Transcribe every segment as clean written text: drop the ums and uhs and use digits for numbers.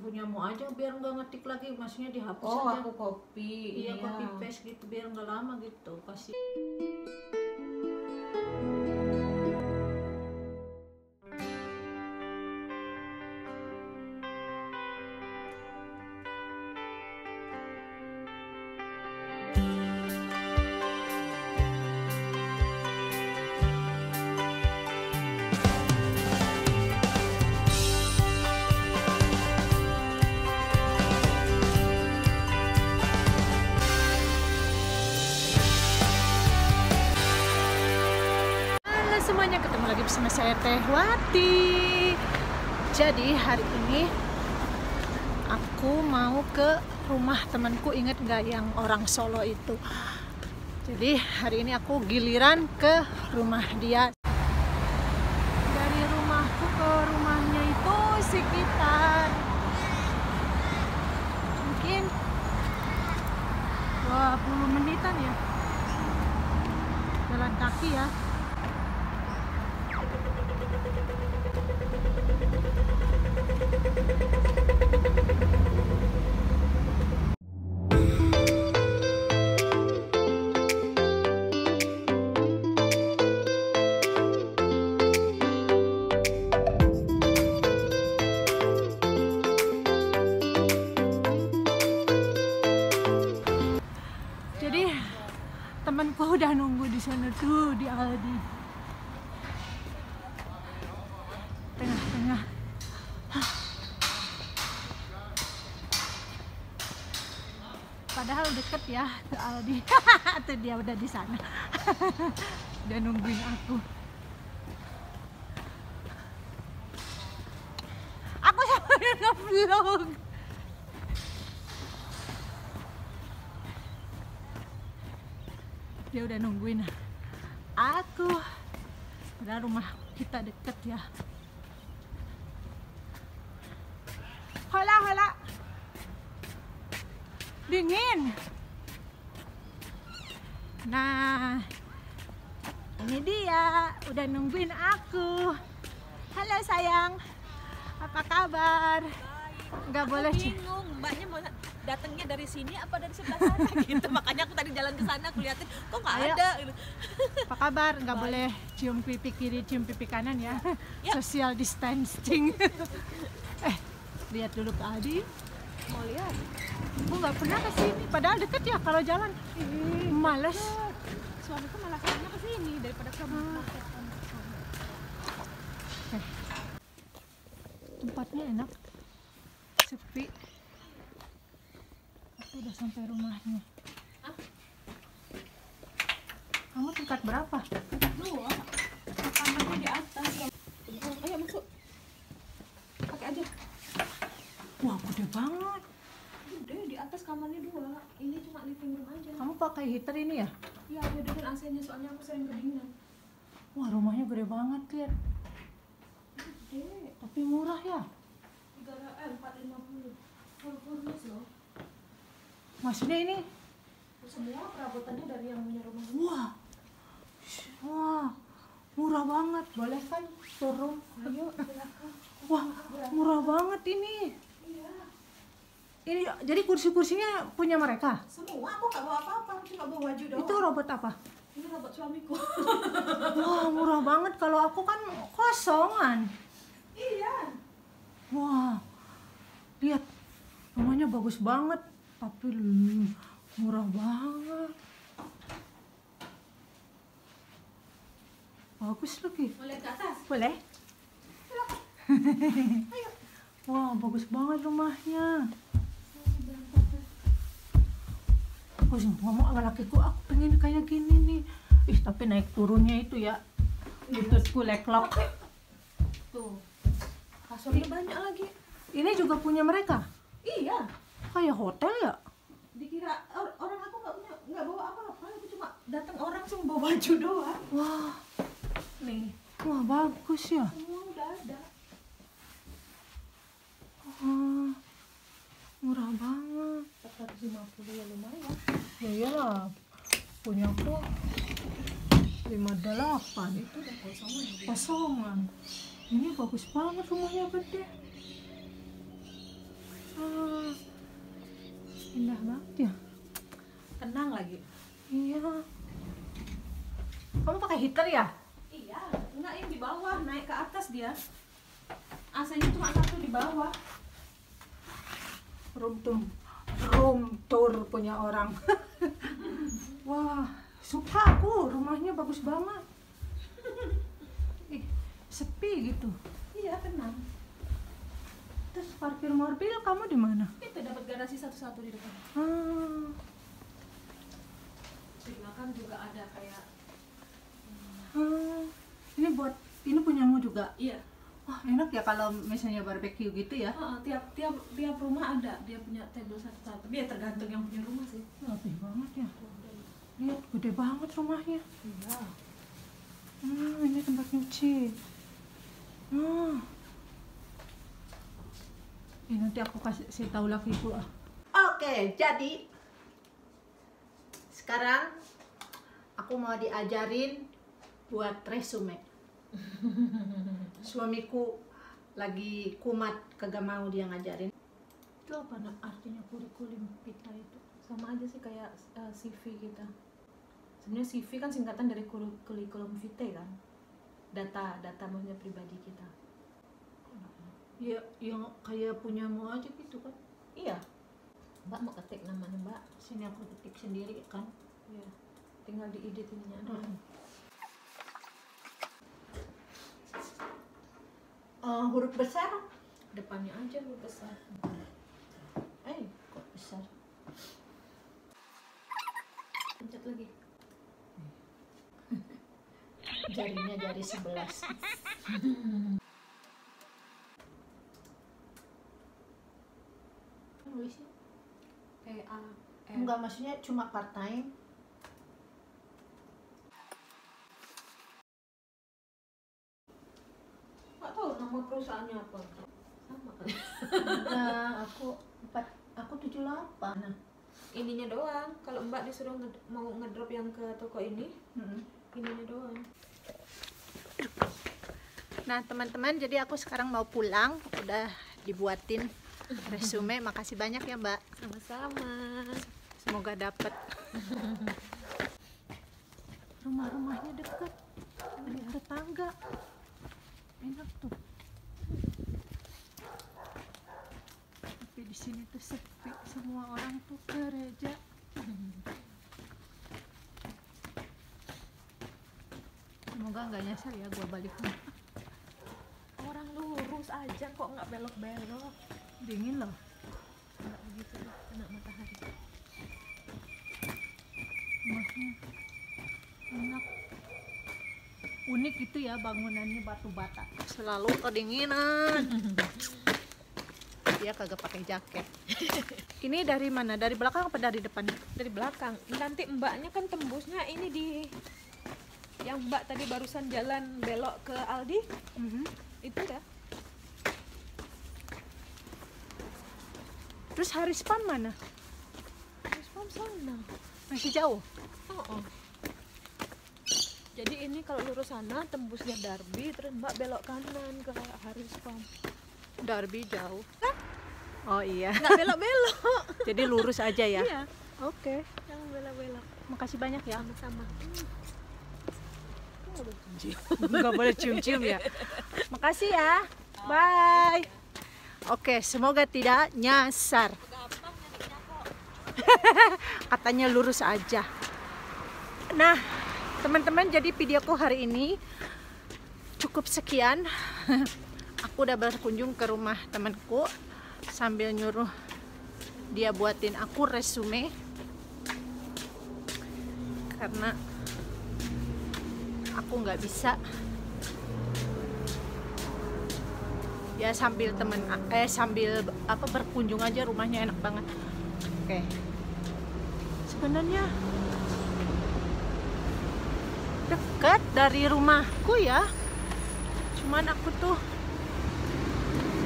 punyamu aja biar nggak ngetik lagi, maksudnya dihapus Oh, aja. aku copy. Iya, copy paste gitu biar nggak lama gitu. Kasih. Semuanya, ketemu lagi bersama saya Teh Wati. Jadi hari ini aku mau ke rumah temanku, inget nggak yang orang Solo itu? Jadi hari ini aku giliran ke rumah dia. Dari rumahku ke rumahnya itu sekitar mungkin 20 menitan ya, jalan kaki ya. Jadi temanku udah nunggu di sana tuh, di Aldi. Tengah-tengah. Padahal deket ya ke Aldi. Tuh dia udah di sana. Udah nungguin aku. Aku sambil nge-vlog. Dia udah nungguin aku. Padahal rumah kita deket ya. Hola, hola. Dingin. Nah, ini dia udah nungguin aku. Halo sayang, apa kabar? Nggak boleh Bingung, mbaknya mau datangnya dari sini apa dari sebelah sana gitu. Makanya aku tadi jalan ke sana, aku liatin kok nggak Ayo. ada gitu. apa kabar? Nggak boleh cium pipi kiri, cium pipi kanan ya. Ya. Social distancing. Lihat dulu ke Adi. Mau lihat? Aku nggak pernah ke sini, padahal deket ya kalau jalan. Males. Suamiku malah sana ke sini daripada ke market. Tempatnya enak, sepi. Aku udah sampai rumahnya. Kamu tingkat berapa? Dua. Kamarnya di atas. Ayo masuk. Pakai aja. Wah, gede banget. Udah di atas kamarnya dua. Ini cuma living room aja. Kamu pakai heater ini ya? Iya, ada dengan AC-nya soalnya aku sering kedinginan. Wah, rumahnya gede banget, lihat. Gede. Tapi murah ya. 450. Full furnish loh. Maksudnya ini? Semua perabotannya dari yang punya rumah. Wah, wah, murah banget. Boleh kan turun? Ayo silakan. Wah, murah banget ini. Iya. Ini jadi kursi-kursinya punya mereka? Semua aku nggak bawa apa-apa, cuma bawa baju doang. Itu robot apa? Ini robot suamiku. Wah, murah banget. Kalau aku kan kosongan. Iya. Wah, lihat rumahnya bagus banget, tapi murah banget. Bagus lagi. Mau lihat ke atas? Boleh? Ayo. Wah, bagus banget rumahnya. Aku sih ngomong sama lakiku, aku pengen kayak gini nih. Ih, tapi naik turunnya itu ya, lututku leklok. Tuh. Kasurnya banyak lagi. Ini juga punya mereka? Iya. Kayak hotel ya? Dikira orang aku nggak bawa apa-apa, aku cuma datang orang cuma bawa baju doang. Wah, Nih, wah bagus ya. semua udah ada. Wah, murah banget. 450 ya lumayan. Ya iyalah, punya aku 58. Itu udah kosongan. Kosongan. Ini bagus banget rumahnya, gede. Ya. Kamu pakai heater ya? Iya, enggak yang di bawah, naik ke atas dia. AC-nya cuma satu di bawah. Room tour punya orang. Wah, suka aku, rumahnya bagus banget. Ih, sepi gitu. Iya, tenang. Terus parkir mobil kamu di mana? Itu dapat garasi satu-satu di depan. Di belakang juga ada kayak Ini punyamu juga. iya. Wah, enak ya kalau misalnya barbeque gitu ya. Tiap rumah ada dia punya table satu-satu. Dia tergantung yang punya rumah sih. Rapih banget ya. Lihat, gede banget rumahnya. Iya. Ini tempat nyuci. Ini nanti aku kasih tahu lakiku. Oke, jadi sekarang aku mau diajarin buat resume. Suamiku lagi kumat, kagak mau dia ngajarin. Itu apa artinya kurikulum vitae itu? Sama aja sih kayak CV kita. Sebenarnya CV kan singkatan dari kurikulum vitae kan. Data maksudnya pribadi kita. Ya, yang kayak punyamu aja gitu kan. Iya. Mbak mau ketik namanya Mbak. Sini aku ketik sendiri kan. Iya. Tinggal diedit ininya ada. Huruf besar. Depannya aja huruf besar. Kok besar? Pencet lagi. Jarinya jari 11. Nulisnya? PA. Enggak, maksudnya cuma part time. Nggak tahu nama perusahaannya apa. Sama kan. Enggak, aku 78. Nah, Ininya doang. Kalau Mbak disuruh mau ngedrop yang ke toko ini, ininya doang. Nah, teman-teman, jadi aku sekarang mau pulang, udah dibuatin resume. Makasih banyak ya, Mbak. Sama-sama. Semoga dapat. Rumah-rumahnya dekat, ada tetangga. Enak tuh. Tapi di sini tuh sepi, semua orang tuh gereja. Semoga nggak nyasar ya gua balik rumah. Orang lurus aja kok nggak belok-belok. Dingin loh. Nggak begitu deh, kena matahari. Rumahnya enak. Unik gitu ya, bangunannya batu bata. Selalu kedinginan. Dia kagak pakai jaket. Ini dari mana? Dari belakang apa dari depan? Dari belakang. Nanti Mbaknya kan tembusnya ini di yang Mbak tadi barusan jalan belok ke Aldi. Itu ya. Terus Harispan mana? Terus sana. Masih jauh? Oh. Jadi ini kalau lurus sana tembusnya Darby, terus Mbak belok kanan ke Haris Farm. Darby jauh. Oh iya. Nggak belok-belok. Jadi lurus aja ya? Iya. Oke. Jangan belok-belok. Makasih banyak ya. Sama-sama. Nggak boleh cium-cium ya. Makasih ya. Bye. Oke, semoga tidak nyasar. Katanya lurus aja. Nah, teman-teman, jadi videoku hari ini cukup sekian. Aku udah berkunjung ke rumah temanku sambil nyuruh dia buatin aku resume karena aku nggak bisa ya, sambil berkunjung aja, rumahnya enak banget. Oke. Sebenarnya dekat dari rumahku ya, cuman aku tuh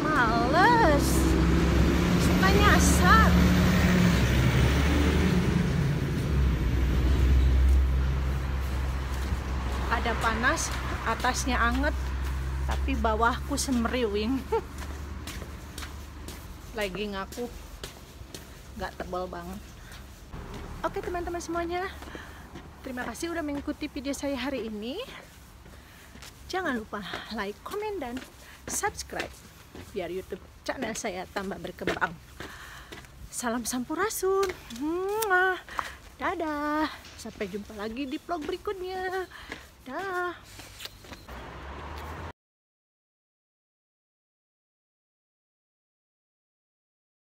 males, suka nyasar. Ada panas, atasnya anget, tapi bawahku semeriwing. Lagi ngaku nggak tebal banget. Oke teman-teman semuanya, Terima kasih udah mengikuti video saya hari ini. Jangan lupa like, komen, dan subscribe biar YouTube channel saya tambah berkembang. Salam Sampurasun. Dadah. Sampai jumpa lagi di vlog berikutnya. Dah.